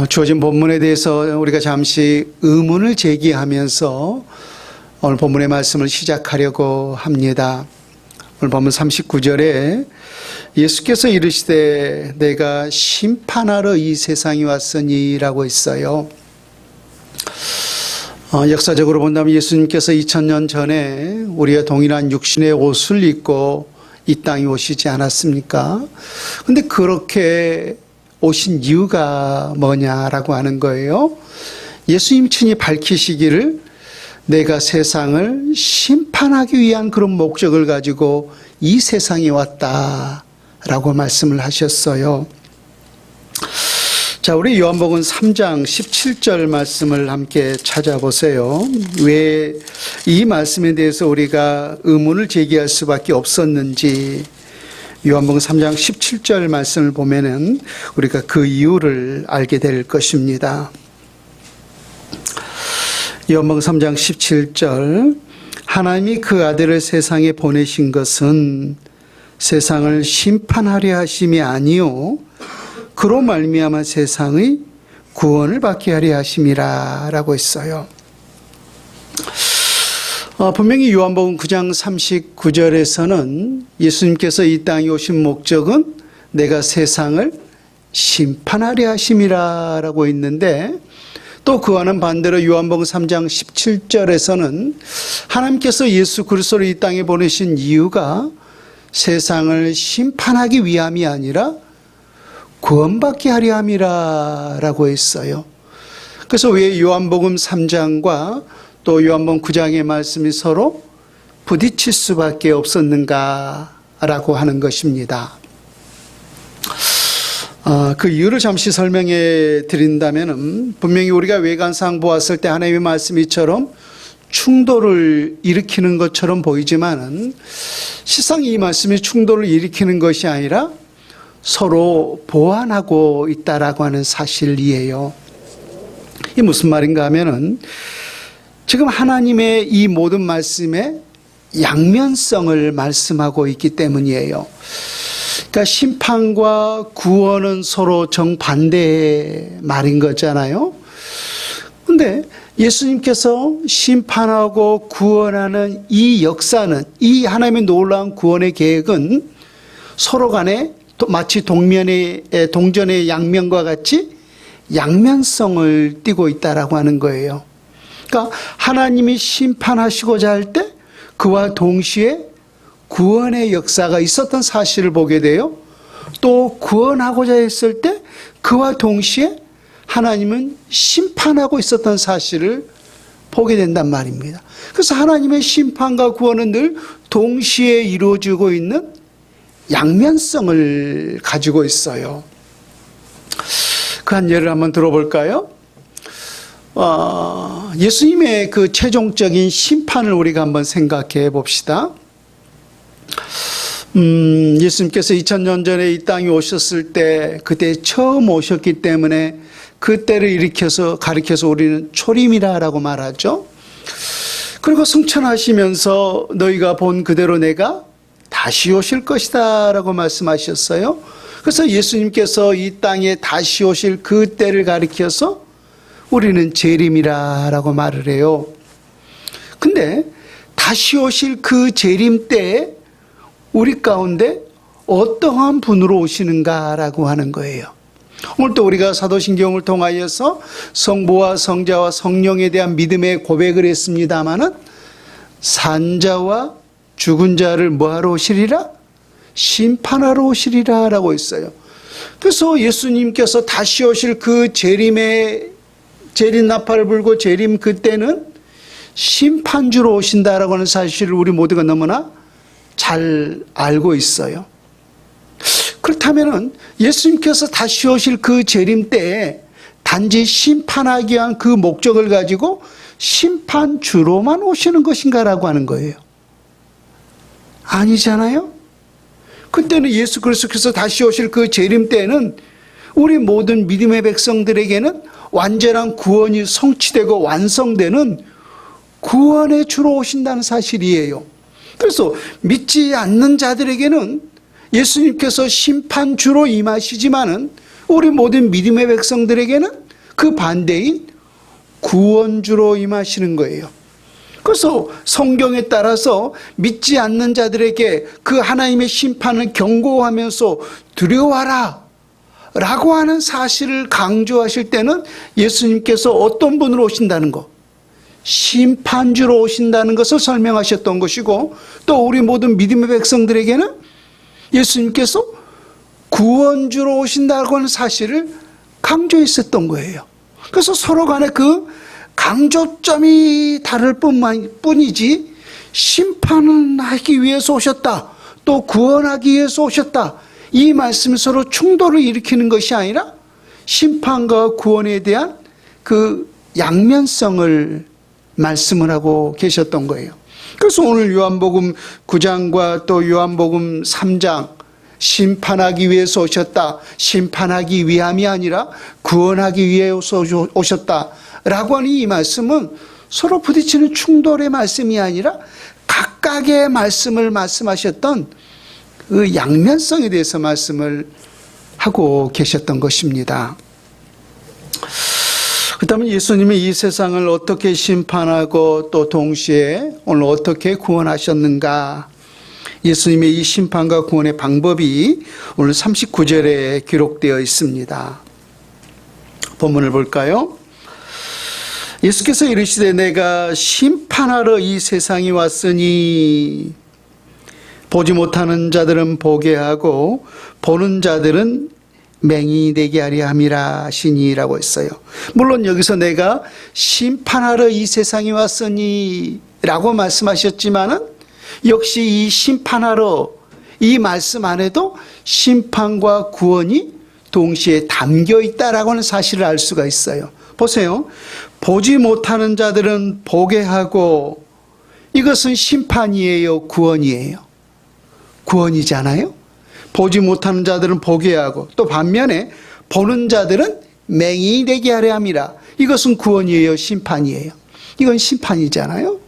주어진 본문에 대해서 우리가 잠시 의문을 제기하면서 오늘 본문의 말씀을 시작하려고 합니다. 오늘 본문 39절에 예수께서 이르시되 내가 심판하러 이 세상에 왔으니 라고 했어요. 역사적으로 본다면 예수님께서 2000년 전에 우리와 동일한 육신의 옷을 입고 이 땅에 오시지 않았습니까? 근데 그렇게 오신 이유가 뭐냐라고 하는 거예요. 예수님 친히 밝히시기를 내가 세상을 심판하기 위한 그런 목적을 가지고 이 세상에 왔다라고 말씀을 하셨어요. 자, 우리 요한복음 3장 17절 말씀을 함께 찾아보세요. 왜 이 말씀에 대해서 우리가 의문을 제기할 수밖에 없었는지 요한복음 3장 17절 말씀을 보면은 우리가 그 이유를 알게 될 것입니다. 요한복음 3장 17절 하나님이 그 아들을 세상에 보내신 것은 세상을 심판하려 하심이 아니요 그로 말미암아 세상의 구원을 받게 하려 하심이라 라고 했어요. 분명히 요한복음 9장 39절에서는 예수님께서 이 땅에 오신 목적은 내가 세상을 심판하려 하심이라 라고 있는데 또 그와는 반대로 요한복음 3장 17절에서는 하나님께서 예수 그리스도를 이 땅에 보내신 이유가 세상을 심판하기 위함이 아니라 구원받게 하려 함이라 라고 했어요. 그래서 왜 요한복음 3장과 또 요한복음 9장의 말씀이 서로 부딪힐 수밖에 없었는가 라고 하는 것입니다. 그 이유를 잠시 설명해 드린다면 분명히 우리가 외관상 보았을 때 하나님의 말씀이처럼 충돌을 일으키는 것처럼 보이지만은 실상 이 말씀이 충돌을 일으키는 것이 아니라 서로 보완하고 있다라고 하는 사실이에요. 이게 무슨 말인가 하면은 지금 하나님의 이 모든 말씀에 양면성을 말씀하고 있기 때문이에요. 그러니까 심판과 구원은 서로 정반대의 말인 거잖아요. 근데 예수님께서 심판하고 구원하는 이 역사는, 이 하나님의 놀라운 구원의 계획은 서로 간에 마치 동전의 양면과 같이 양면성을 띠고 있다라고 하는 거예요. 그러니까 하나님이 심판하시고자 할 때 그와 동시에 구원의 역사가 있었던 사실을 보게 돼요. 또 구원하고자 했을 때 그와 동시에 하나님은 심판하고 있었던 사실을 보게 된단 말입니다. 그래서 하나님의 심판과 구원은 늘 동시에 이루어지고 있는 양면성을 가지고 있어요. 그 한 예를 한번 들어볼까요? 예수님의 그 최종적인 심판을 우리가 한번 생각해 봅시다. 예수님께서 2000년 전에 이 땅에 오셨을 때 그때 처음 오셨기 때문에 그때를 가리켜서 우리는 초림이라고 말하죠. 그리고 승천하시면서 너희가 본 그대로 내가 다시 오실 것이다 라고 말씀하셨어요. 그래서 예수님께서 이 땅에 다시 오실 그 때를 가리켜서 우리는 재림이라고 말을 해요. 근데 다시 오실 그 재림 때에 우리 가운데 어떠한 분으로 오시는가라고 하는 거예요. 오늘 또 우리가 사도신경을 통하여서 성부와 성자와 성령에 대한 믿음의 고백을 했습니다마는 산자와 죽은 자를 뭐하러 오시리라? 심판하러 오시리라 라고 했어요. 그래서 예수님께서 다시 오실 그 재림 나팔을 불고 재림 그때는 심판주로 오신다라고 하는 사실을 우리 모두가 너무나 잘 알고 있어요. 그렇다면 예수님께서 다시 오실 그 재림 때에 단지 심판하기 위한 그 목적을 가지고 심판주로만 오시는 것인가라고 하는 거예요. 아니잖아요. 그때는 예수 그리스도께서 다시 오실 그 재림 때에는 우리 모든 믿음의 백성들에게는 완전한 구원이 성취되고 완성되는 구원의 주로 오신다는 사실이에요. 그래서 믿지 않는 자들에게는 예수님께서 심판주로 임하시지만은 우리 모든 믿음의 백성들에게는 그 반대인 구원주로 임하시는 거예요. 그래서 성경에 따라서 믿지 않는 자들에게 그 하나님의 심판을 경고하면서 두려워하라 라고 하는 사실을 강조하실 때는 예수님께서 어떤 분으로 오신다는 것, 심판주로 오신다는 것을 설명하셨던 것이고, 또 우리 모든 믿음의 백성들에게는 예수님께서 구원주로 오신다고 하는 사실을 강조했었던 거예요. 그래서 서로 간에 그 강조점이 다를 뿐이지 심판을 하기 위해서 오셨다, 또 구원하기 위해서 오셨다, 이 말씀이 서로 충돌을 일으키는 것이 아니라 심판과 구원에 대한 그 양면성을 말씀을 하고 계셨던 거예요. 그래서 오늘 요한복음 9장과 또 요한복음 3장 심판하기 위해서 오셨다, 심판하기 위함이 아니라 구원하기 위해서 오셨다라고 하는 이 말씀은 서로 부딪히는 충돌의 말씀이 아니라 각각의 말씀을 말씀하셨던 그 양면성에 대해서 말씀을 하고 계셨던 것입니다. 그렇다면 예수님이 이 세상을 어떻게 심판하고 또 동시에 오늘 어떻게 구원하셨는가? 예수님의 이 심판과 구원의 방법이 오늘 39절에 기록되어 있습니다. 본문을 볼까요? 예수께서 이르시되 내가 심판하러 이 세상에 왔으니 보지 못하는 자들은 보게 하고 보는 자들은 맹인이 되게 하려 함이라 하시니라고 했어요. 물론 여기서 내가 심판하러 이 세상에 왔으니 라고 말씀하셨지만은 역시 이 심판하러 이 말씀 안에도 심판과 구원이 동시에 담겨 있다라고 하는 사실을 알 수가 있어요. 보세요. 보지 못하는 자들은 보게 하고, 이것은 심판이에요, 구원이에요? 구원이잖아요. 보지 못하는 자들은 보게 하고, 또 반면에 보는 자들은 맹인이 되게 하려 함이라. 이것은 구원이에요, 심판이에요? 이건 심판이잖아요.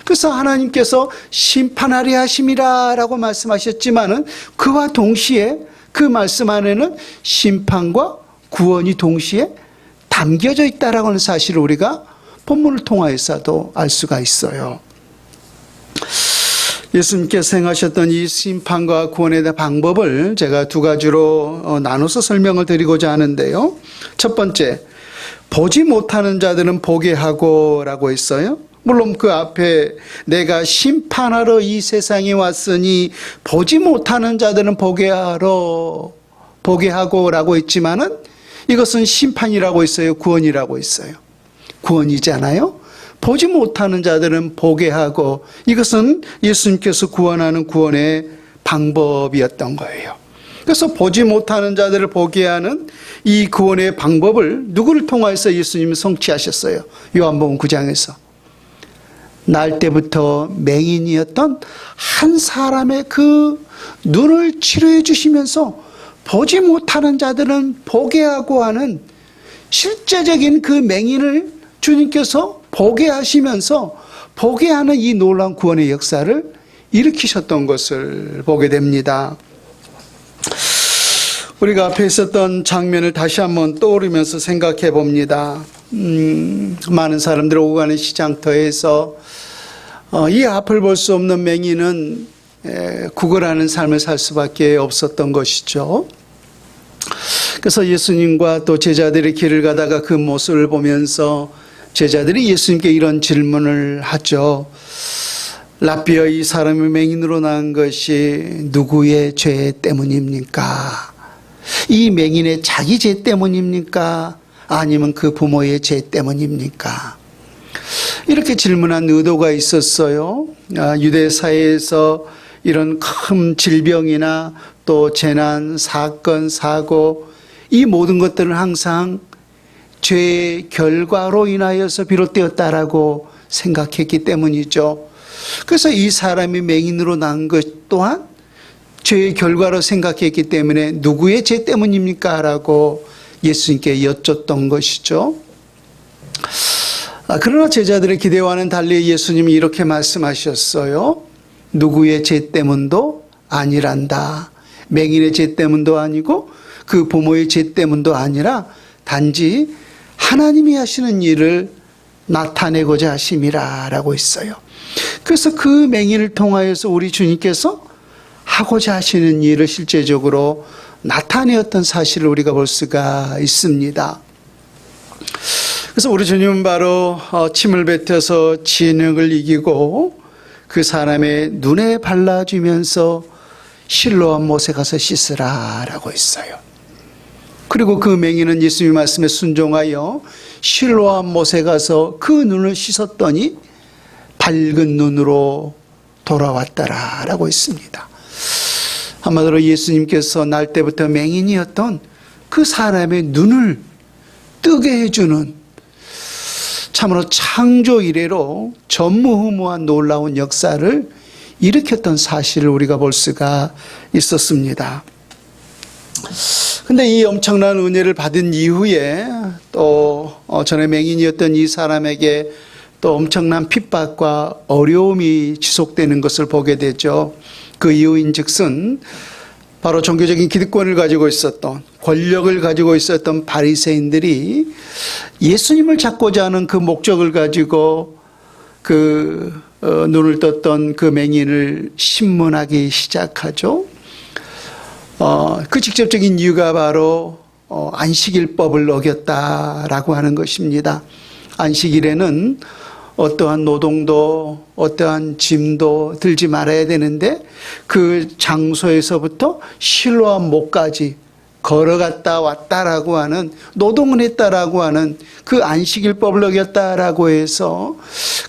그래서 하나님께서 심판하려 하심이라 라고 말씀하셨지만은 그와 동시에 그 말씀 안에는 심판과 구원이 동시에 담겨져 있다라고 하는 사실을 우리가 본문을 통하여서도 알 수가 있어요. 예수님께서 행하셨던 이 심판과 구원에 대한 방법을 제가 두 가지로 나눠서 설명을 드리고자 하는데요. 첫 번째, 보지 못하는 자들은 보게 하고 라고 했어요. 물론 그 앞에 내가 심판하러 이 세상에 왔으니 보지 못하는 자들은 보게 하고 라고 했지만은 이것은 심판이라고 했어요, 구원이라고 했어요? 구원이잖아요. 보지 못하는 자들은 보게 하고, 이것은 예수님께서 구원하는 구원의 방법이었던 거예요. 그래서 보지 못하는 자들을 보게 하는 이 구원의 방법을 누구를 통해서 예수님이 성취하셨어요? 요한복음 9장에서 날 때부터 맹인이었던 한 사람의 그 눈을 치료해 주시면서 보지 못하는 자들은 보게 하고 하는 실제적인 그 맹인을 주님께서 보게 하시면서 보게 하는 이 놀라운 구원의 역사를 일으키셨던 것을 보게 됩니다. 우리가 앞에 있었던 장면을 다시 한번 떠오르면서 생각해 봅니다. 많은 사람들이 오고 가는 시장터에서 이 앞을 볼 수 없는 맹인은 구걸하는 삶을 살 수밖에 없었던 것이죠. 그래서 예수님과 또 제자들이 길을 가다가 그 모습을 보면서 제자들이 예수님께 이런 질문을 하죠. 랍비여, 이 사람이 맹인으로 난 것이 누구의 죄 때문입니까? 이 맹인의 자기 죄 때문입니까? 아니면 그 부모의 죄 때문입니까? 이렇게 질문한 의도가 있었어요. 유대 사회에서 이런 큰 질병이나 또 재난, 사건, 사고, 이 모든 것들은 항상 죄의 결과로 인하여서 비롯되었다라고 생각했기 때문이죠. 그래서 이 사람이 맹인으로 난 것 또한 죄의 결과로 생각했기 때문에 누구의 죄 때문입니까? 라고 예수님께 여쭙던 것이죠. 그러나 제자들의 기대와는 달리 예수님이 이렇게 말씀하셨어요. 누구의 죄 때문도 아니란다. 맹인의 죄 때문도 아니고 그 부모의 죄 때문도 아니라 단지 하나님이 하시는 일을 나타내고자 하심이라라고 했어요. 그래서 그 맹인을 통하여서 우리 주님께서 하고자 하시는 일을 실제적으로 나타내었던 사실을 우리가 볼 수가 있습니다. 그래서 우리 주님은 바로 침을 뱉어서 진흙을 이기고 그 사람의 눈에 발라주면서 실로암 못에 가서 씻으라라고 했어요. 그리고 그 맹인은 예수님의 말씀에 순종하여 실로암 못에 가서 그 눈을 씻었더니 밝은 눈으로 돌아왔더라라고 했습니다. 한마디로 예수님께서 날 때부터 맹인이었던 그 사람의 눈을 뜨게 해주는 참으로 창조 이래로 전무후무한 놀라운 역사를 일으켰던 사실을 우리가 볼 수가 있었습니다. 근데 이 엄청난 은혜를 받은 이후에 또 전에 맹인이었던 이 사람에게 또 엄청난 핍박과 어려움이 지속되는 것을 보게 되죠. 그 이유인즉슨 바로 종교적인 기득권을 가지고 있었던, 권력을 가지고 있었던 바리새인들이 예수님을 찾고자 하는 그 목적을 가지고 눈을 떴던 그 맹인을 신문하기 시작하죠. 그 직접적인 이유가 바로 안식일법을 어겼다라고 하는 것입니다. 안식일에는 어떠한 노동도 어떠한 짐도 들지 말아야 되는데 그 장소에서부터 실로암 못까지 걸어갔다 왔다라고 하는, 노동을 했다라고 하는 그 안식일법을 어겼다라고 해서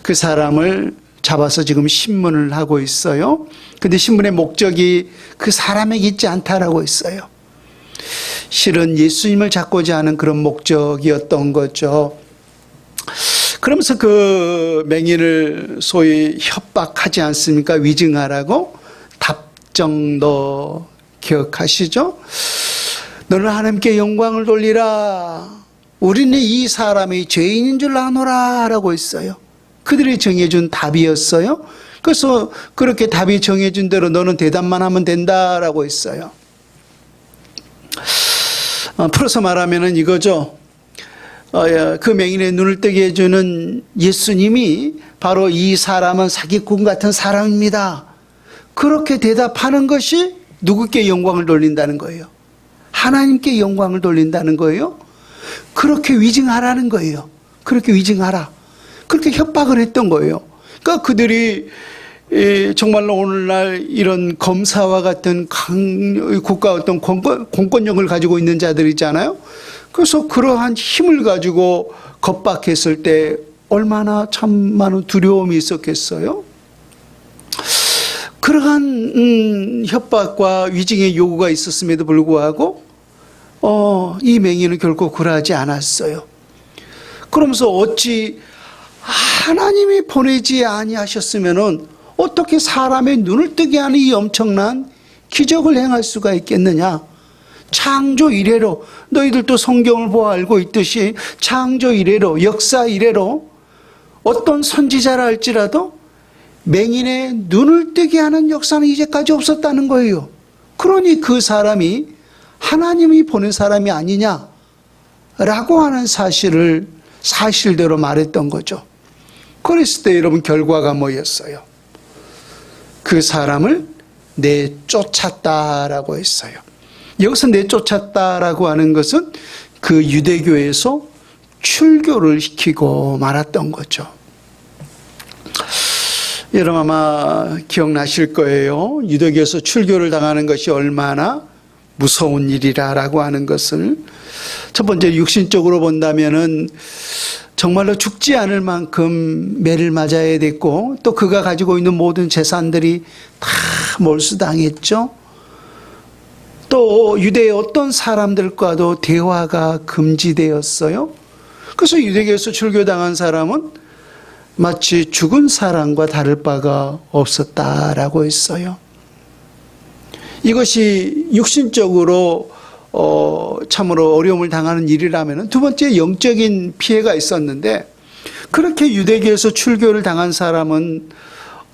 그 사람을 잡아서 지금 신문을 하고 있어요. 근데 신문의 목적이 그 사람에게 있지 않다라고 했어요. 실은 예수님을 잡고자 하는 그런 목적이었던 거죠. 그러면서 그 맹인을 소위 협박하지 않습니까? 위증하라고. 답정너 기억하시죠? 너는 하나님께 영광을 돌리라. 우리는 이 사람이 죄인인 줄 아노라 라고 했어요. 그들이 정해준 답이었어요. 그래서 그렇게 답이 정해준 대로 너는 대답만 하면 된다라고 했어요. 풀어서 말하면 이거죠. 그 맹인의 눈을 뜨게 해주는 예수님이 바로 이 사람은 사기꾼 같은 사람입니다. 그렇게 대답하는 것이 누구께 영광을 돌린다는 거예요? 하나님께 영광을 돌린다는 거예요. 그렇게 위증하라는 거예요. 그렇게 위증하라. 그렇게 협박을 했던 거예요. 그러니까 그들이 정말로 오늘날 이런 검사와 같은 국가 어떤 공권력을 가지고 있는 자들이잖아요. 그래서 그러한 힘을 가지고 겁박했을 때 얼마나 참 많은 두려움이 있었겠어요. 그러한 협박과 위증의 요구가 있었음에도 불구하고 이 맹인은 결코 굴하지 않았어요. 그러면서 어찌 하나님이 보내지 아니하셨으면은 어떻게 사람의 눈을 뜨게 하는 이 엄청난 기적을 행할 수가 있겠느냐. 창조 이래로, 너희들도 성경을 보아 알고 있듯이 창조 이래로, 역사 이래로 어떤 선지자라 할지라도 맹인의 눈을 뜨게 하는 역사는 이제까지 없었다는 거예요. 그러니 그 사람이 하나님이 보낸 사람이 아니냐라고 하는 사실을 사실대로 말했던 거죠. 그랬을 때 여러분 결과가 뭐였어요? 그 사람을 내쫓았다라고 했어요. 여기서 내쫓았다라고 하는 것은 그 유대교에서 출교를 시키고 말았던 거죠. 여러분 아마 기억나실 거예요. 유대교에서 출교를 당하는 것이 얼마나 무서운 일이라고 하는 것을. 첫 번째 육신적으로 본다면은 정말로 죽지 않을 만큼 매를 맞아야 됐고, 또 그가 가지고 있는 모든 재산들이 다 몰수당했죠. 또 유대의 어떤 사람들과도 대화가 금지되었어요. 그래서 유대교에서 출교당한 사람은 마치 죽은 사람과 다를 바가 없었다라고 했어요. 이것이 육신적으로 참으로 어려움을 당하는 일이라면, 두 번째 영적인 피해가 있었는데, 그렇게 유대교에서 출교를 당한 사람은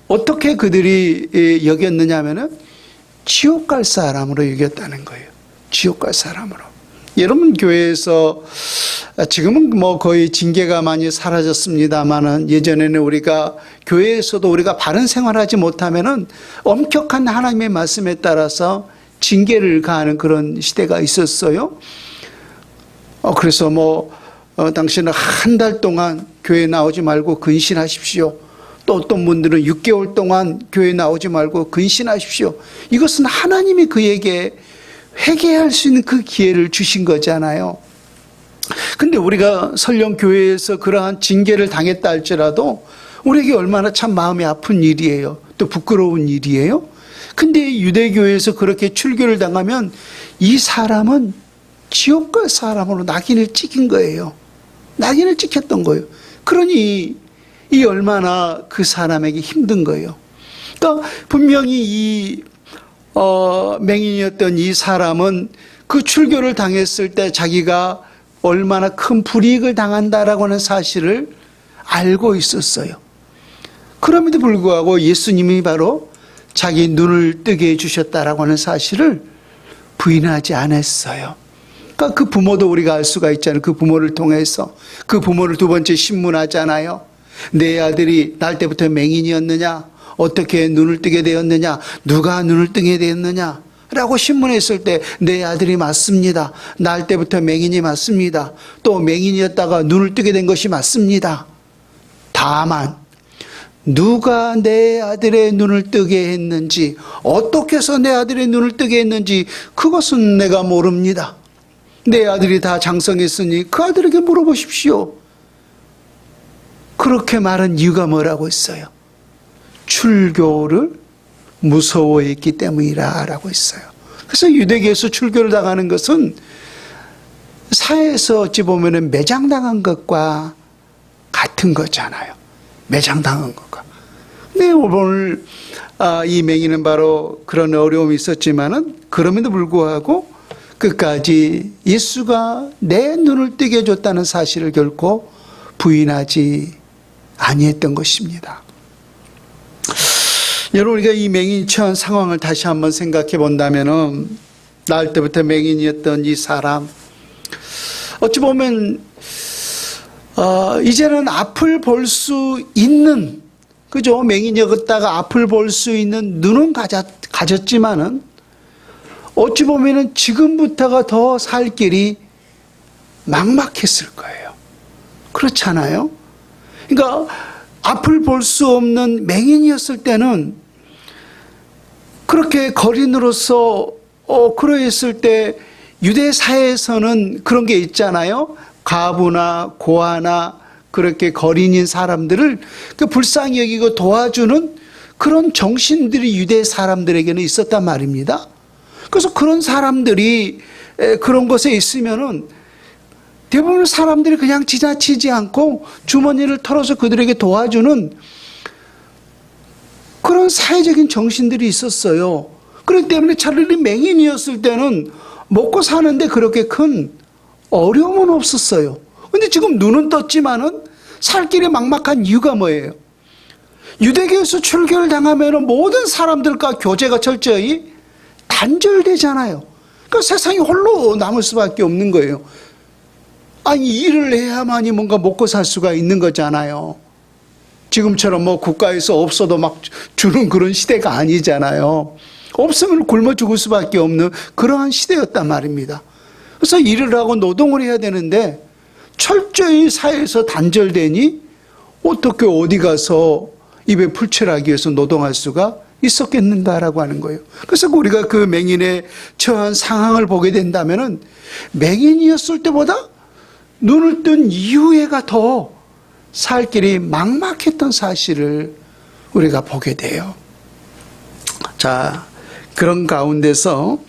어떻게 그들이 여겼느냐 하면은 지옥 갈 사람으로 여겼다는 거예요. 지옥 갈 사람으로. 여러분 교회에서 지금은 뭐 거의 징계가 많이 사라졌습니다만은 예전에는 우리가 교회에서도 우리가 바른 생활하지 못하면은 엄격한 하나님의 말씀에 따라서 징계를 가하는 그런 시대가 있었어요. 그래서 당신은 한 달 동안 교회 나오지 말고 근신하십시오. 또 어떤 분들은 6개월 동안 교회 나오지 말고 근신하십시오. 이것은 하나님이 그에게 회개할 수 있는 그 기회를 주신 거잖아요. 근데 우리가 설령 교회에서 그러한 징계를 당했다 할지라도 우리에게 얼마나 참 마음이 아픈 일이에요. 또 부끄러운 일이에요. 근데 유대교회에서 그렇게 출교를 당하면 이 사람은 지옥 갈 사람으로 낙인을 찍힌 거예요. 낙인을 찍혔던 거예요. 그러니 이 얼마나 그 사람에게 힘든 거예요. 그러니까 분명히 이 맹인이었던 이 사람은 그 출교를 당했을 때 자기가 얼마나 큰 불이익을 당한다라고 하는 사실을 알고 있었어요. 그럼에도 불구하고 예수님이 바로 자기 눈을 뜨게 해주셨다라고 하는 사실을 부인하지 않았어요. 그러니까 그 부모도 우리가 알 수가 있잖아요. 그 부모를 통해서. 그 부모를 두 번째 신문하잖아요. 내 아들이 날 때부터 맹인이었느냐? 어떻게 눈을 뜨게 되었느냐? 누가 눈을 뜨게 되었느냐? 라고 신문했을 때 내 아들이 맞습니다. 날 때부터 맹인이 맞습니다. 또 맹인이었다가 눈을 뜨게 된 것이 맞습니다. 다만 누가 내 아들의 눈을 뜨게 했는지, 어떻게 해서 내 아들의 눈을 뜨게 했는지 그것은 내가 모릅니다. 내 아들이 다 장성했으니 그 아들에게 물어보십시오. 그렇게 말한 이유가 뭐라고 했어요? 출교를 무서워했기 때문이라 라고 했어요. 그래서 유대교에서 출교를 당하는 것은 사회에서 어찌 보면 매장당한 것과 같은 거잖아요. 매장당한 것과. 근데 오늘 이 맹인은 바로 그런 어려움이 있었지만은 그럼에도 불구하고 끝까지 예수가 내 눈을 뜨게 해줬다는 사실을 결코 부인하지 아니했던 것입니다. 여러분, 우리가 이 맹인이 처한 상황을 다시 한번 생각해 본다면은 날 때부터 맹인이었던 이 사람, 어찌 보면 이제는 앞을 볼 수 있는, 그죠? 맹인이었다가 앞을 볼 수 있는 눈은 가졌지만은 어찌 보면은 지금부터가 더 살 길이 막막했을 거예요. 그렇잖아요? 그러니까 앞을 볼 수 없는 맹인이었을 때는 그렇게 거린으로서 그러했을 때 유대 사회에서는 그런 게 있잖아요. 과부나 고아나 그렇게 거린인 사람들을 불쌍히 여기고 도와주는 그런 정신들이 유대 사람들에게는 있었단 말입니다. 그래서 그런 사람들이 그런 곳에 있으면은 대부분 사람들이 그냥 지나치지 않고 주머니를 털어서 그들에게 도와주는 그런 사회적인 정신들이 있었어요. 그렇기 때문에 차라리 맹인이었을 때는 먹고 사는데 그렇게 큰 어려움은 없었어요. 근데 지금 눈은 떴지만은 살 길이 막막한 이유가 뭐예요? 유대교에서 출교를 당하면 모든 사람들과 교제가 철저히 단절되잖아요. 그러니까 세상이 홀로 남을 수밖에 없는 거예요. 아니, 일을 해야만이 뭔가 먹고 살 수가 있는 거잖아요. 지금처럼 국가에서 없어도 막 주는 그런 시대가 아니잖아요. 없으면 굶어 죽을 수밖에 없는 그러한 시대였단 말입니다. 그래서 일을 하고 노동을 해야 되는데 철저히 사회에서 단절되니 어떻게 어디 가서 입에 풀칠하기 위해서 노동할 수가 있었겠는가라고 하는 거예요. 그래서 우리가 그 맹인의 처한 상황을 보게 된다면은 맹인이었을 때보다 눈을 뜬 이후에가 더 살 길이 막막했던 사실을 우리가 보게 돼요. 자, 그런 가운데서,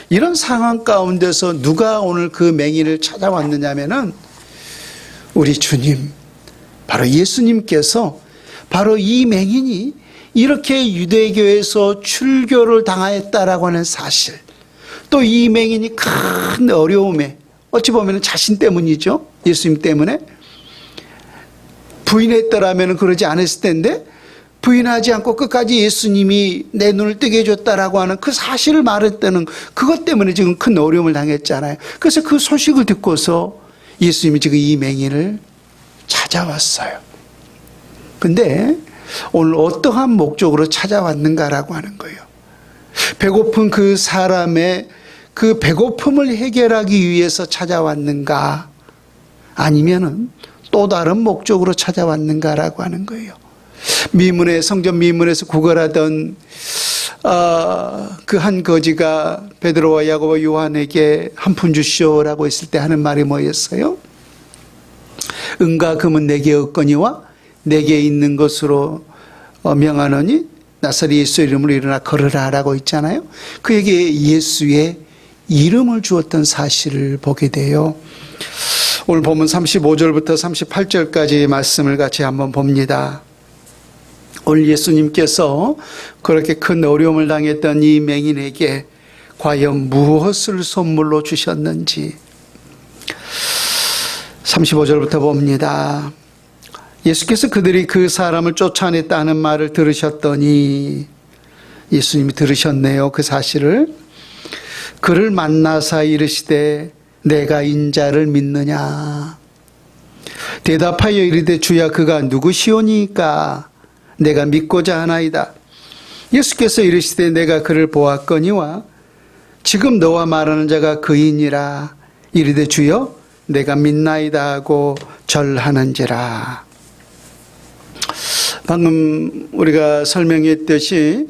이런 상황 가운데서 누가 오늘 그 맹인을 찾아왔느냐면은 우리 주님, 바로 예수님께서 바로 이 맹인이 이렇게 유대교에서 출교를 당하였다라고 하는 사실, 또 이 맹인이 큰 어려움에, 어찌 보면 자신 때문이죠. 예수님 때문에. 부인했더라면 그러지 않았을 텐데 부인하지 않고 끝까지 예수님이 내 눈을 뜨게 해줬다라고 하는 그 사실을 말했다는 그것 때문에 지금 큰 어려움을 당했잖아요. 그래서 그 소식을 듣고서 예수님이 지금 이 맹인을 찾아왔어요. 근데 오늘 어떠한 목적으로 찾아왔는가라고 하는 거예요. 배고픈 그 사람의 그 배고픔을 해결하기 위해서 찾아왔는가, 아니면은 또 다른 목적으로 찾아왔는가라고 하는 거예요. 미문에, 성전 미문에서 구걸하던 그 한 거지가 베드로와 야고보 요한에게 한 푼 주시오라고 했을 때 하는 말이 뭐였어요? 은과 금은 내게 없거니와 내게 있는 것으로 명하노니 나사렛 예수 이름으로 일어나 걸으라라고 있잖아요. 그에게 예수의 이름을 주었던 사실을 보게 돼요. 오늘 보면 35절부터 38절까지 말씀을 같이 한번 봅니다. 오늘 예수님께서 그렇게 큰 어려움을 당했던 이 맹인에게 과연 무엇을 선물로 주셨는지 35절부터 봅니다. 예수께서 그들이 그 사람을 쫓아냈다는 말을 들으셨더니, 예수님이 들으셨네요, 그 사실을. 그를 만나사 이르시되 내가 인자를 믿느냐. 대답하여 이르되 주야 그가 누구시오니까 내가 믿고자 하나이다. 예수께서 이르시되 내가 그를 보았거니와 지금 너와 말하는 자가 그이니라. 이르되 주여 내가 믿나이다 하고 절하는지라. 방금 우리가 설명했듯이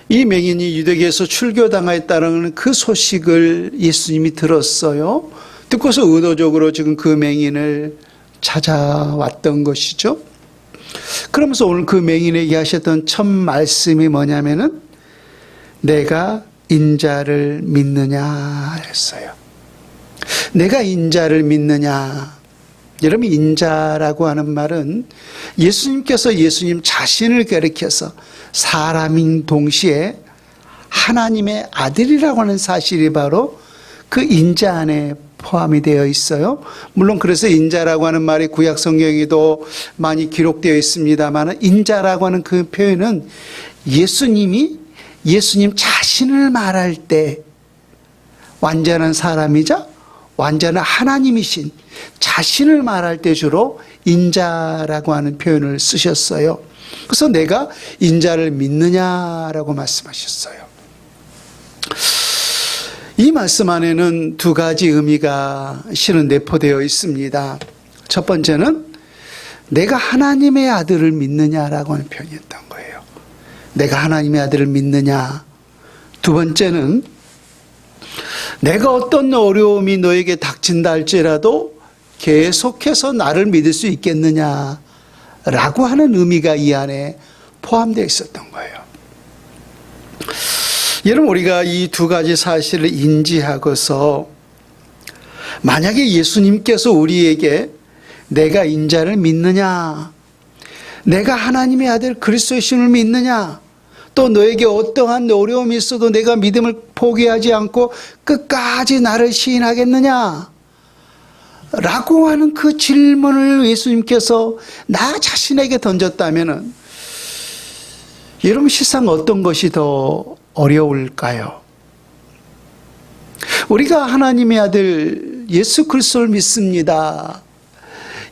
이 맹인이 유대계에서 출교당하였다는 그 소식을 예수님이 들었어요. 듣고서 의도적으로 지금 그 맹인을 찾아왔던 것이죠. 그러면서 오늘 그 맹인에게 하셨던 첫 말씀이 뭐냐면은 내가 인자를 믿느냐 했어요. 내가 인자를 믿느냐. 여러분, 인자라고 하는 말은 예수님께서 예수님 자신을 가리켜서 사람인 동시에 하나님의 아들이라고 하는 사실이 바로 그 인자 안에 포함이 되어 있어요. 물론 그래서 인자라고 하는 말이 구약 성경에도 많이 기록되어 있습니다만, 인자라고 하는 그 표현은 예수님이 예수님 자신을 말할 때 완전한 사람이자 완전한 하나님이신 자신을 말할 때 주로 인자라고 하는 표현을 쓰셨어요. 그래서 내가 인자를 믿느냐라고 말씀하셨어요. 이 말씀 안에는 두 가지 의미가 실은 내포되어 있습니다. 첫 번째는 내가 하나님의 아들을 믿느냐라고 하는 표현이었던 거예요. 내가 하나님의 아들을 믿느냐. 두 번째는 내가 어떤 어려움이 너에게 닥친다 할지라도 계속해서 나를 믿을 수 있겠느냐라고 하는 의미가 이 안에 포함되어 있었던 거예요. 여러분, 우리가 이 두 가지 사실을 인지하고서 만약에 예수님께서 우리에게 내가 인자를 믿느냐, 내가 하나님의 아들 그리스도의 신을 믿느냐, 또 너에게 어떠한 어려움이 있어도 내가 믿음을 포기하지 않고 끝까지 나를 시인하겠느냐 라고 하는 그 질문을 예수님께서 나 자신에게 던졌다면 여러분, 실상 어떤 것이 더 어려울까요? 우리가 하나님의 아들 예수 그리스도를 믿습니다.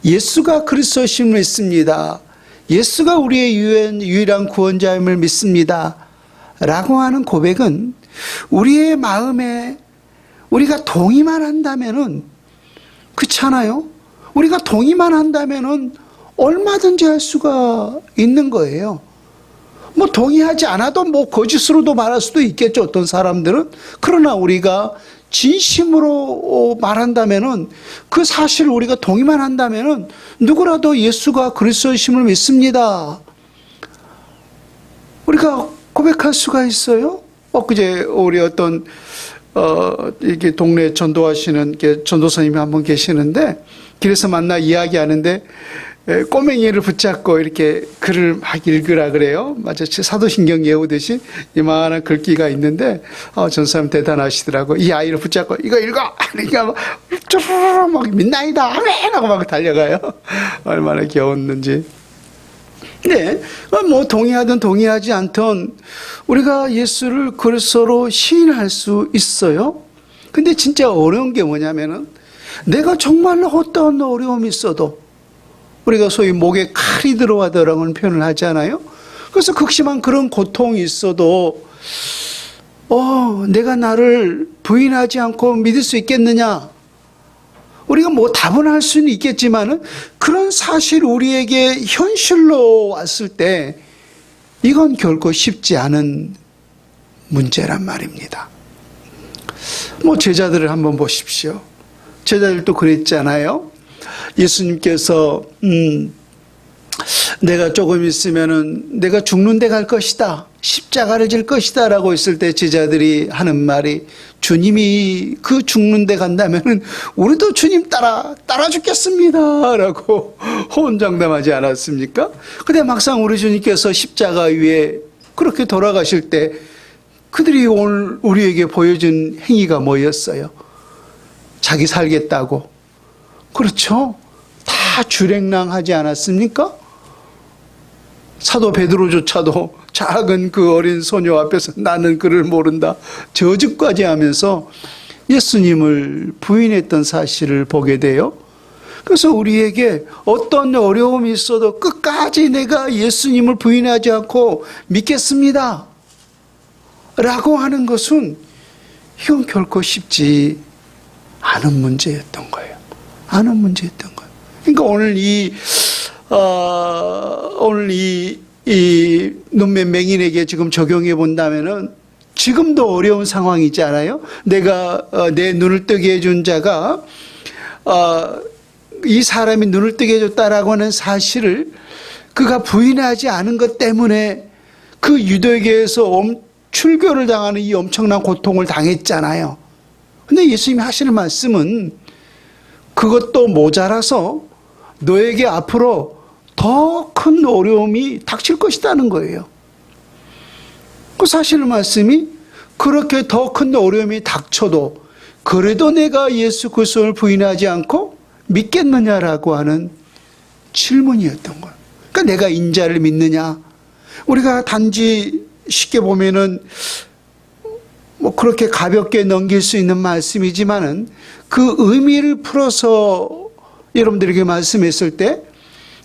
예수가 그리스도의 신을 믿습니다. 예수가 우리의 유일한 구원자임을 믿습니다 라고 하는 고백은 우리의 마음에 우리가 동의만 한다면은, 그렇잖아요? 우리가 동의만 한다면은 얼마든지 할 수가 있는 거예요. 뭐 동의하지 않아도 뭐 거짓으로도 말할 수도 있겠죠, 어떤 사람들은. 그러나 우리가 진심으로 말한다면은, 그 사실을 우리가 동의만 한다면은 누구라도 예수가 그리스도의 심을 믿습니다 우리가 고백할 수가 있어요. 엊그제 우리 어떤 이게 동네 전도하시는 전도사님이 한 분 계시는데, 길에서 만나 이야기하는데 꼬맹이를 붙잡고 이렇게 글을 막 읽으라 그래요. 마치 사도신경 외우듯이 이만한 글귀가 있는데, 전사님 대단하시더라고. 이 아이를 붙잡고 이거 읽어! 그러니까 막 쭈르르 막 믿나이다 아멘 하고 막 달려가요. 얼마나 귀여웠는지. 네, 뭐 동의하든 동의하지 않든 우리가 예수를 그리스도로 시인할 수 있어요. 근데 진짜 어려운 게 뭐냐면은 내가 정말로 어떤 어려움이 있어도 우리가 소위 목에 칼이 들어가더라고는 표현을 하잖아요. 그래서 극심한 그런 고통이 있어도 내가 나를 부인하지 않고 믿을 수 있겠느냐? 우리가 뭐 답은 할 수는 있겠지만은 그런 사실 우리에게 현실로 왔을 때 이건 결코 쉽지 않은 문제란 말입니다. 뭐 제자들을 한번 보십시오. 제자들도 그랬잖아요. 예수님께서 내가 조금 있으면은 내가 죽는 데 갈 것이다. 십자가를 질 것이다 라고 했을 때 제자들이 하는 말이 주님이 그 죽는 데 간다면은 우리도 주님 따라 죽겠습니다 라고 호언장담하지 않았습니까? 근데 막상 우리 주님께서 십자가 위에 그렇게 돌아가실 때 그들이 오늘 우리에게 보여준 행위가 뭐였어요? 자기 살겠다고. 그렇죠? 다 주랭랑하지 않았습니까? 사도 베드로조차도 작은 그 어린 소녀 앞에서 나는 그를 모른다 저주까지 하면서 예수님을 부인했던 사실을 보게 돼요. 그래서 우리에게 어떤 어려움이 있어도 끝까지 내가 예수님을 부인하지 않고 믿겠습니다 라고 하는 것은 이건 결코 쉽지 않은 문제였던 거예요. 않은 문제였던 거예요. 그러니까 오늘 이 눈매 맹인에게 지금 적용해 본다면은 지금도 어려운 상황이지 않아요? 내가 내 눈을 뜨게 해준 자가 이 사람이 눈을 뜨게 해줬다라고 하는 사실을 그가 부인하지 않은 것 때문에 그 유대교에서 출교를 당하는 이 엄청난 고통을 당했잖아요. 근데 예수님이 하시는 말씀은 그것도 모자라서 너에게 앞으로 더 큰 어려움이 닥칠 것이라는 거예요. 그 사실 말씀이 그렇게 더 큰 어려움이 닥쳐도 그래도 내가 예수 그리스도를 부인하지 않고 믿겠느냐라고 하는 질문이었던 거예요. 그러니까 내가 인자를 믿느냐? 우리가 단지 쉽게 보면은 뭐 그렇게 가볍게 넘길 수 있는 말씀이지만은 그 의미를 풀어서 여러분들에게 말씀했을 때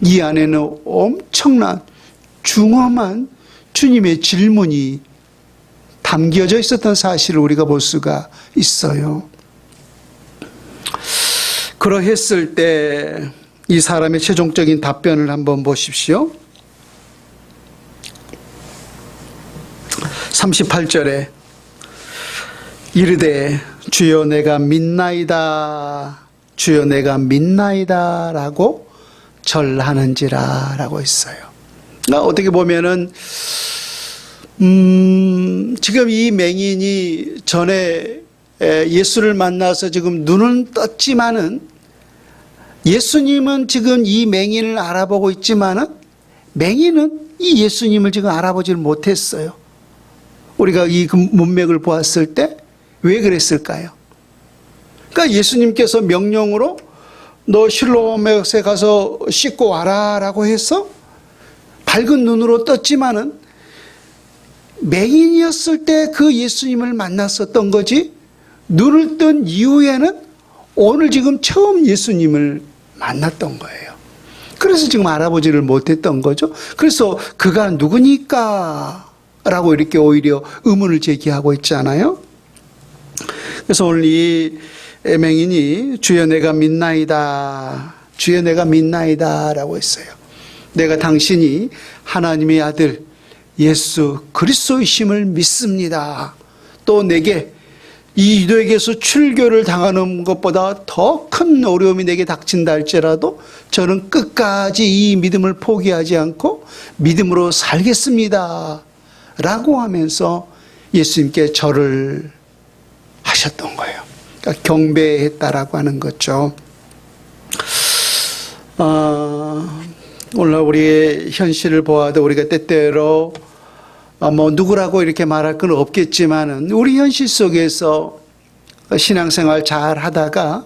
이 안에는 엄청난 중엄한 주님의 질문이 담겨져 있었던 사실을 우리가 볼 수가 있어요. 그러했을 때 이 사람의 최종적인 답변을 한번 보십시오. 38절에 이르되 주여 내가 믿나이다 주여 내가 믿나이다 라고 절하는지라 라고 했어요. 그러니까 어떻게 보면은 지금 이 맹인이 전에 예수를 만나서 지금 눈은 떴지만은 예수님은 지금 이 맹인을 알아보고 있지만은 맹인은 이 예수님을 지금 알아보지를 못했어요. 우리가 이 문맥을 보았을 때 왜 그랬을까요? 그러니까 예수님께서 명령으로 너 실로암에 가서 씻고 와라 라고 해서 밝은 눈으로 떴지만은 맹인이었을 때 그 예수님을 만났었던 거지 눈을 뜬 이후에는 오늘 지금 처음 예수님을 만났던 거예요. 그래서 지금 알아보지를 못했던 거죠. 그래서 그가 누구니까 라고 이렇게 오히려 의문을 제기하고 있잖아요. 그래서 오늘 이 맹인이 주여 내가 믿나이다 주여 내가 믿나이다 라고 했어요. 내가 당신이 하나님의 아들 예수 그리스도이심을 믿습니다. 또 내게 이 유대에게서 출교를 당하는 것보다 더 큰 어려움이 내게 닥친다 할지라도 저는 끝까지 이 믿음을 포기하지 않고 믿음으로 살겠습니다 라고 하면서 예수님께 절을 하셨던 거예요. 그러니까 경배했다라고 하는 거죠. 오늘 우리의 현실을 보아도 우리가 때때로 뭐 누구라고 이렇게 말할 건 없겠지만은 우리 현실 속에서 신앙생활 잘 하다가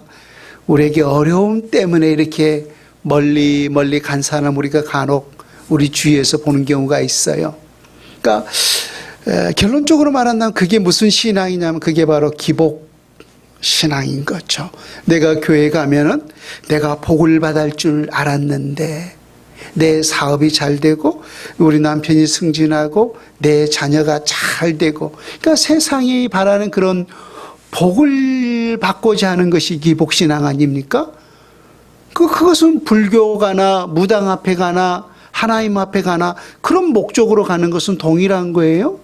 우리에게 어려움 때문에 이렇게 멀리 간 사람 우리가 간혹 우리 주위에서 보는 경우가 있어요. 그러니까 결론적으로 말한다면 그게 무슨 신앙이냐면 그게 바로 기복 신앙인 거죠. 내가 교회 가면은 내가 복을 받을 줄 알았는데 내 사업이 잘 되고 우리 남편이 승진하고 내 자녀가 잘 되고, 그러니까 세상이 바라는 그런 복을 받고자 하는 것이 기복신앙 아닙니까? 그것은 불교 가나 무당 앞에 가나 하나님 앞에 가나 그런 목적으로 가는 것은 동일한 거예요.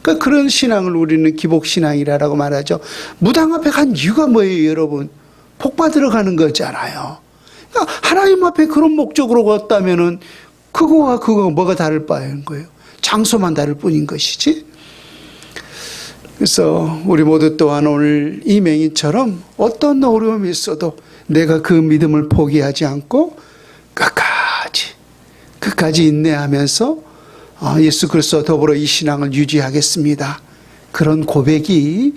그러니까 그런 신앙을 우리는 기복신앙이라고 말하죠. 무당 앞에 간 이유가 뭐예요, 여러분? 복 받으러 가는 거잖아요. 그러니까 하나님 앞에 그런 목적으로 갔다면은 그거와 그거가 뭐가 다를 바인 거예요. 장소만 다를 뿐인 것이지. 그래서 우리 모두 또한 오늘 이 맹인처럼 어떤 어려움이 있어도 내가 그 믿음을 포기하지 않고 끝까지 인내하면서 예수 그리스도와 더불어 이 신앙을 유지하겠습니다. 그런 고백이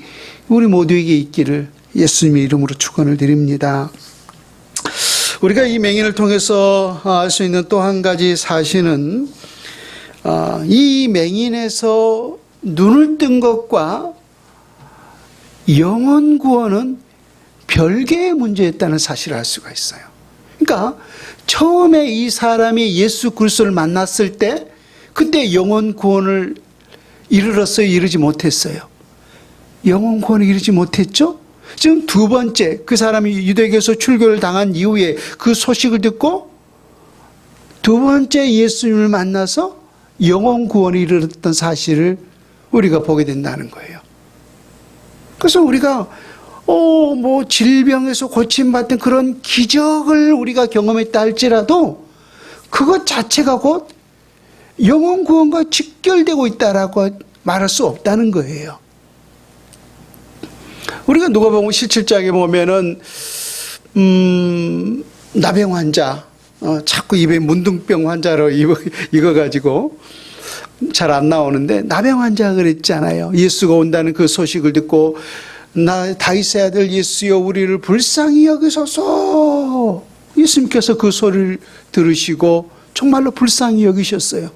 우리 모두에게 있기를 예수님의 이름으로 축원을 드립니다. 우리가 이 맹인을 통해서 알 수 있는 또 한 가지 사실은 이 맹인에서 눈을 뜬 것과 영혼 구원은 별개의 문제였다는 사실을 알 수가 있어요. 그러니까 처음에 이 사람이 예수 그리스도를 만났을 때 그때 영혼 구원을 이르렀어요? 이르지 못했어요? 영혼 구원을 이루지 못했죠? 지금 두 번째 그 사람이 유대교에서 출교를 당한 이후에 그 소식을 듣고 두 번째 예수님을 만나서 영혼 구원을 이르렀던 사실을 우리가 보게 된다는 거예요. 그래서 우리가 질병에서 고침받던 그런 기적을 우리가 경험했다 할지라도 그것 자체가 곧 영혼 구원과 직결되고 있다라고 말할 수 없다는 거예요. 우리가 누가복음 17장에 보면은 나병 환자 자꾸 입에 문둥병 환자로 익어가지고 잘 안 나오는데 나병 환자가 그랬잖아요. 예수가 온다는 그 소식을 듣고 나 다윗의 아들 예수여 우리를 불쌍히 여기소서. 예수님께서 그 소리를 들으시고 정말로 불쌍히 여기셨어요.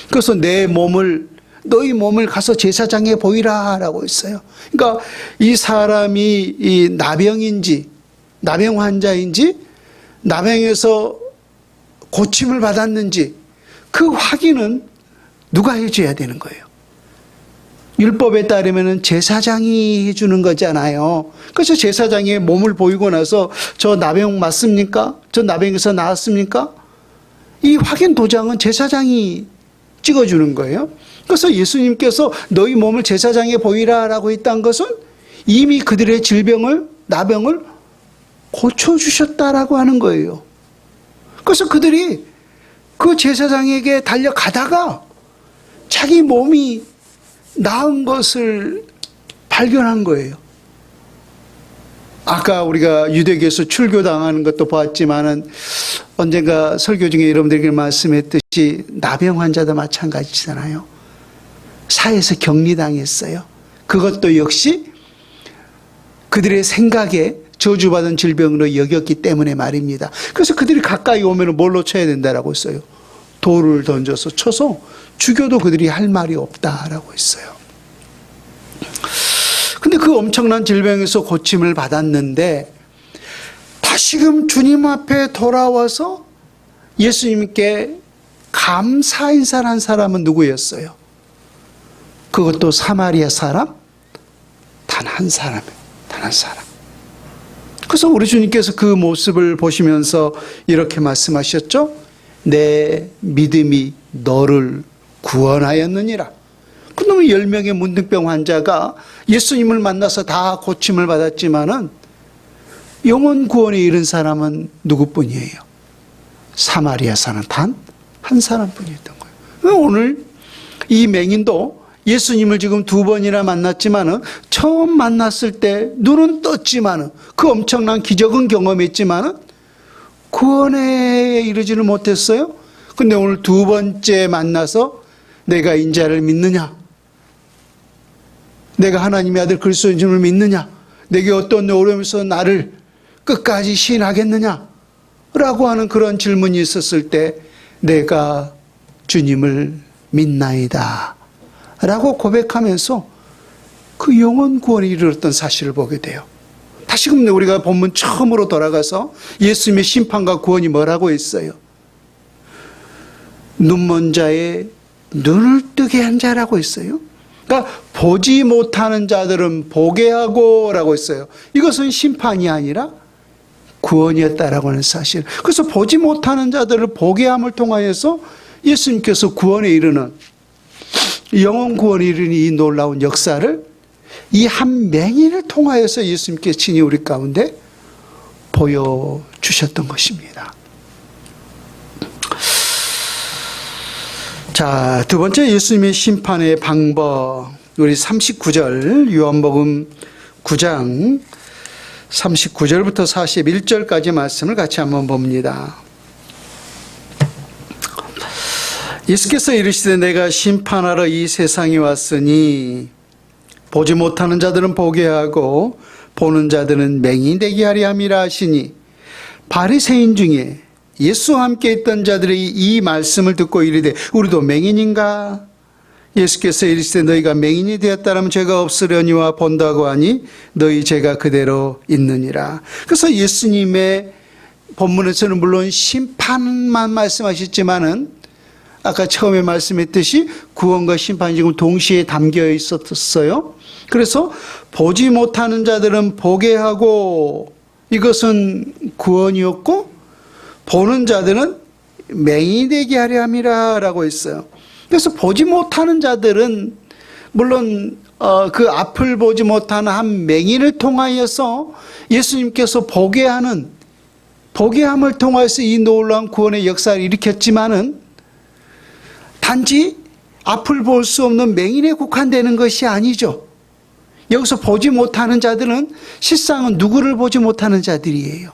그래서 너희 몸을 가서 제사장에 보이라 라고 했어요. 그러니까 이 사람이 이 나병인지 나병 환자인지 나병에서 고침을 받았는지 그 확인은 누가 해줘야 되는 거예요. 율법에 따르면 제사장이 해주는 거잖아요. 그래서 제사장이 몸을 보이고 나서 저 나병 맞습니까? 저 나병에서 나았습니까? 이 확인 도장은 제사장이 찍어주는 거예요. 그래서 예수님께서 너희 몸을 제사장에 보이라라고 했던 것은 이미 그들의 나병을 고쳐주셨다라고 하는 거예요. 그래서 그들이 그 제사장에게 달려가다가 자기 몸이 나은 것을 발견한 거예요. 아까 우리가 유대교에서 출교당하는 것도 봤지만은 언젠가 설교 중에 여러분들에게 말씀했듯이 나병 환자도 마찬가지잖아요. 사회에서 격리당했어요. 그것도 역시 그들의 생각에 저주받은 질병으로 여겼기 때문에 말입니다. 그래서 그들이 가까이 오면 뭘로 쳐야 된다라고 했어요. 돌을 던져서 쳐서 죽여도 그들이 할 말이 없다라고 했어요. 근데 그 엄청난 질병에서 고침을 받았는데 다시금 주님 앞에 돌아와서 예수님께 감사 인사를 한 사람은 누구였어요? 그것도 사마리아 사람? 단 한 사람이에요. 단 한 사람. 그래서 우리 주님께서 그 모습을 보시면서 이렇게 말씀하셨죠? 내 믿음이 너를 구원하였느니라. 그놈의 10명의 문둥병 환자가 예수님을 만나서 다 고침을 받았지만은 영혼 구원에 이른 사람은 누구뿐이에요? 사마리아 사람 단 한 사람뿐이었던 거예요. 오늘 이 맹인도 예수님을 지금 2번이나 만났지만은 처음 만났을 때 눈은 떴지만은 그 엄청난 기적은 경험했지만은 구원에 이르지는 못했어요. 근데 오늘 2번째 만나서 내가 인자를 믿느냐? 내가 하나님의 아들 그리스도인 줄을 믿느냐? 내게 어떤 어려움에서 나를 끝까지 시인하겠느냐? 라고 하는 그런 질문이 있었을 때 내가 주님을 믿나이다 라고 고백하면서 그 영혼 구원에 이르렀던 사실을 보게 돼요. 다시금 우리가 본문 처음으로 돌아가서 예수님의 심판과 구원이 뭐라고 했어요? 눈먼 자의 눈을 뜨게 한 자라고 했어요. 그러니까 보지 못하는 자들은 보게 하고 라고 했어요. 이것은 심판이 아니라 구원이었다라고 하는 사실. 그래서 보지 못하는 자들을 보게 함을 통하여서 예수님께서 구원에 이르는, 영혼 구원에 이르는 이 놀라운 역사를 이 한 맹인을 통하여서 예수님께서 친히 우리 가운데 보여주셨던 것입니다. 자, 두 번째 예수님의 심판의 방법, 우리 39절 요한복음 9장 39절부터 41절까지 말씀을 같이 한번 봅니다. 예수께서 이르시되 내가 심판하러 이 세상에 왔으니 보지 못하는 자들은 보게 하고 보는 자들은 맹인이 되게 하려 함이라 하시니, 바리새인 중에 예수와 함께 있던 자들이 이 말씀을 듣고 이르되 우리도 맹인인가? 예수께서 이르시되 너희가 맹인이 되었다면 죄가 없으려니와 본다고 하니 너희 죄가 그대로 있느니라. 그래서 예수님의 본문에서는 물론 심판만 말씀하셨지만은 아까 처음에 말씀했듯이 구원과 심판이 지금 동시에 담겨 있었어요. 그래서 보지 못하는 자들은 보게 하고, 이것은 구원이었고, 보는 자들은 맹인이 되게 하려 함이라 라고 했어요. 그래서 보지 못하는 자들은 물론 그 앞을 보지 못하는 한 맹인을 통하여서 예수님께서 보게 함을 통해서 이 놀라운 구원의 역사를 일으켰지만은 단지 앞을 볼 수 없는 맹인에 국한되는 것이 아니죠. 여기서 보지 못하는 자들은 실상은 누구를 보지 못하는 자들이에요?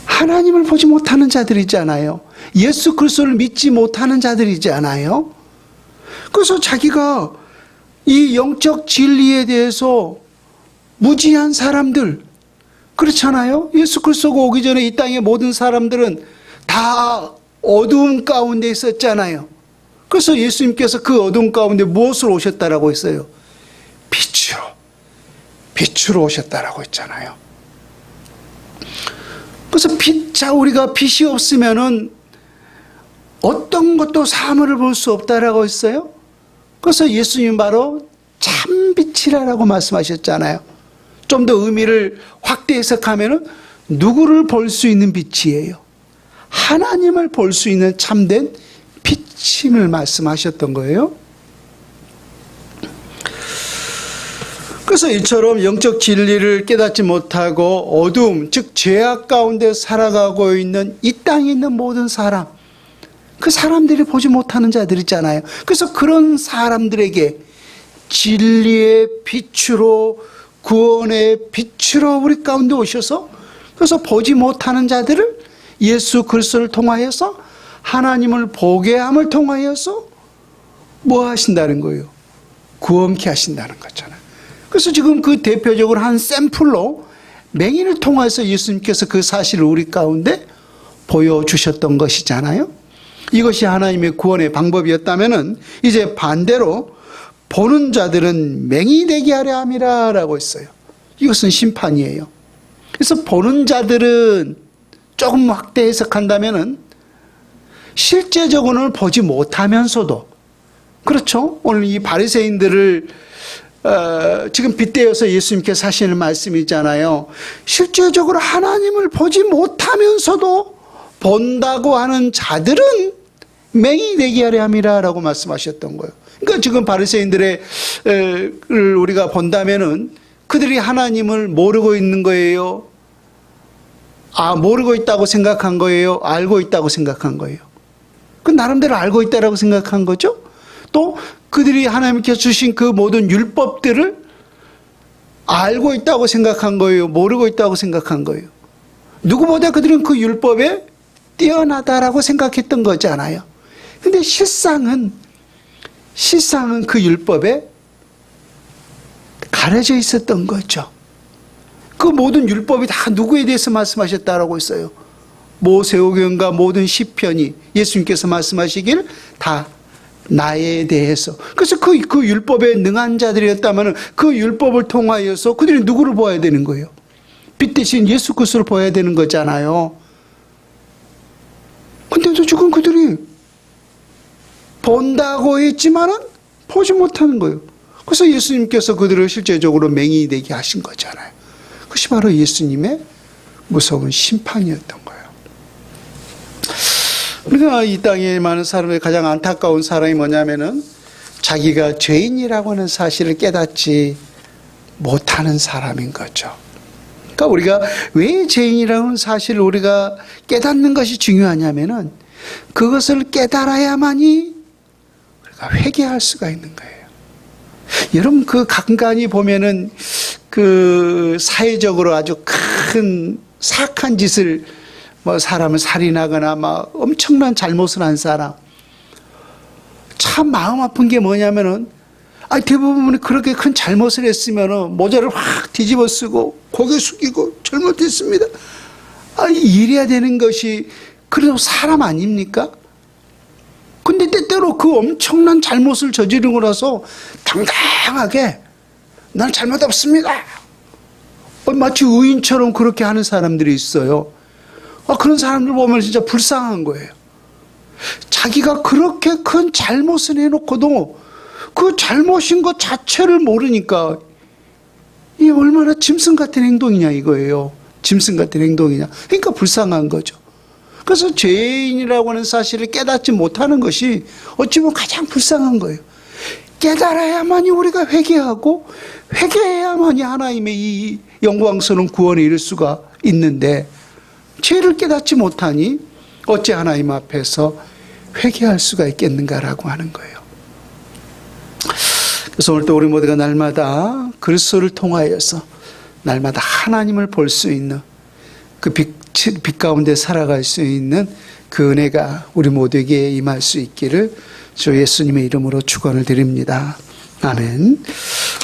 하나님을 보지 못하는 자들이잖아요. 예수 그리스도를 믿지 못하는 자들이잖아요. 그래서 자기가 이 영적 진리에 대해서 무지한 사람들, 그렇잖아요. 예수 그리스도가 오기 전에 이 땅의 모든 사람들은 다 어두움 가운데 있었잖아요. 그래서 예수님께서 그 어두움 가운데 무엇으로 오셨다라고 했어요? 빛으로 오셨다라고 했잖아요. 그래서 우리가 빛이 없으면은 어떤 것도 사물을 볼 수 없다라고 했어요. 그래서 예수님 바로 참빛이라고 말씀하셨잖아요. 좀 더 의미를 확대 해석하면은 누구를 볼 수 있는 빛이에요? 하나님을 볼 수 있는 참된 빛임을 말씀하셨던 거예요. 그래서 이처럼 영적 진리를 깨닫지 못하고 어두움, 즉 죄악 가운데 살아가고 있는 이 땅에 있는 모든 사람, 그 사람들이 보지 못하는 자들이잖아요. 그래서 그런 사람들에게 진리의 빛으로, 구원의 빛으로 우리 가운데 오셔서, 그래서 보지 못하는 자들을 예수 그리스도를 통하여서, 하나님을 보게 함을 통하여서 뭐 하신다는 거예요? 구원케 하신다는 거잖아요. 그래서 지금 그 대표적으로 한 샘플로 맹인을 통해서 예수님께서 그 사실을 우리 가운데 보여주셨던 것이잖아요. 이것이 하나님의 구원의 방법이었다면은 이제 반대로 보는 자들은 맹인이 되게 하려 함이라 라고 했어요. 이것은 심판이에요. 그래서 보는 자들은 조금 확대 해석한다면은 실제적으로는 보지 못하면서도, 그렇죠? 오늘 이 바리새인들을 지금 빗대어서 예수님께서 하시는 말씀이잖아요. 실제적으로 하나님을 보지 못하면서도 본다고 하는 자들은 맹인이 되게 하려 함이라 라고 말씀하셨던 거예요. 그러니까 지금 바리새인들을 우리가 본다면은 그들이 하나님을 모르고 있는 거예요? 모르고 있다고 생각한 거예요? 알고 있다고 생각한 거예요? 그 나름대로 알고 있다라고 생각한 거죠? 또 그들이 하나님께서 주신 그 모든 율법들을 알고 있다고 생각한 거예요? 모르고 있다고 생각한 거예요? 누구보다 그들은 그 율법에 뛰어나다라고 생각했던 거잖아요. 근데 실상은 그 율법에 가려져 있었던 거죠. 그 모든 율법이 다 누구에 대해서 말씀하셨다라고 했어요? 모세오경과 모든 시편이 예수님께서 말씀하시길 다 나에 대해서. 그래서 그 율법에 능한 자들이었다면 그 율법을 통하여서 그들이 누구를 보아야 되는 거예요? 빛 대신 예수 그리스도를 보아야 되는 거잖아요. 근데도 지금 그들이 본다고 했지만은 보지 못하는 거예요. 그래서 예수님께서 그들을 실제적으로 맹인이 되게 하신 거잖아요. 그것이 바로 예수님의 무서운 심판이었던 거예요. 우리가 이 땅에 많은 사람의 가장 안타까운 사람이 뭐냐면은 자기가 죄인이라고 하는 사실을 깨닫지 못하는 사람인 거죠. 그러니까 우리가 왜 죄인이라고 하는 사실을 우리가 깨닫는 것이 중요하냐면은 그것을 깨달아야만이 우리가 회개할 수가 있는 거예요. 여러분 그 간간히 보면은 그 사회적으로 아주 큰 사악한 짓을 뭐 사람을 살인하거나 막 엄청난 잘못을 한 사람, 참 마음 아픈 게 뭐냐면은 대부분이 그렇게 큰 잘못을 했으면은 모자를 확 뒤집어 쓰고 고개 숙이고 잘못했습니다. 이래야 되는 것이 그래도 사람 아닙니까? 근데 때때로 그 엄청난 잘못을 저지르고 나서 당당하게 난 잘못 없습니다. 마치 의인처럼 그렇게 하는 사람들이 있어요. 그런 사람들 보면 진짜 불쌍한 거예요. 자기가 그렇게 큰 잘못을 해놓고도 그 잘못인 것 자체를 모르니까 이게 얼마나 짐승 같은 행동이냐 이거예요. 짐승 같은 행동이냐. 그러니까 불쌍한 거죠. 그래서 죄인이라고 하는 사실을 깨닫지 못하는 것이 어찌 보면 가장 불쌍한 거예요. 깨달아야만이 우리가 회개하고 회개해야만이 하나님의 이 영광스러운 구원에 이를 수가 있는데 죄를 깨닫지 못하니 어찌 하나님 앞에서 회개할 수가 있겠는가라고 하는 거예요. 그래서 오늘 또 우리 모두가 날마다 그리스도를 통하여서 날마다 하나님을 볼 수 있는 그 빛 가운데 살아갈 수 있는 그 은혜가 우리 모두에게 임할 수 있기를 주 예수님의 이름으로 축원을 드립니다. 아멘.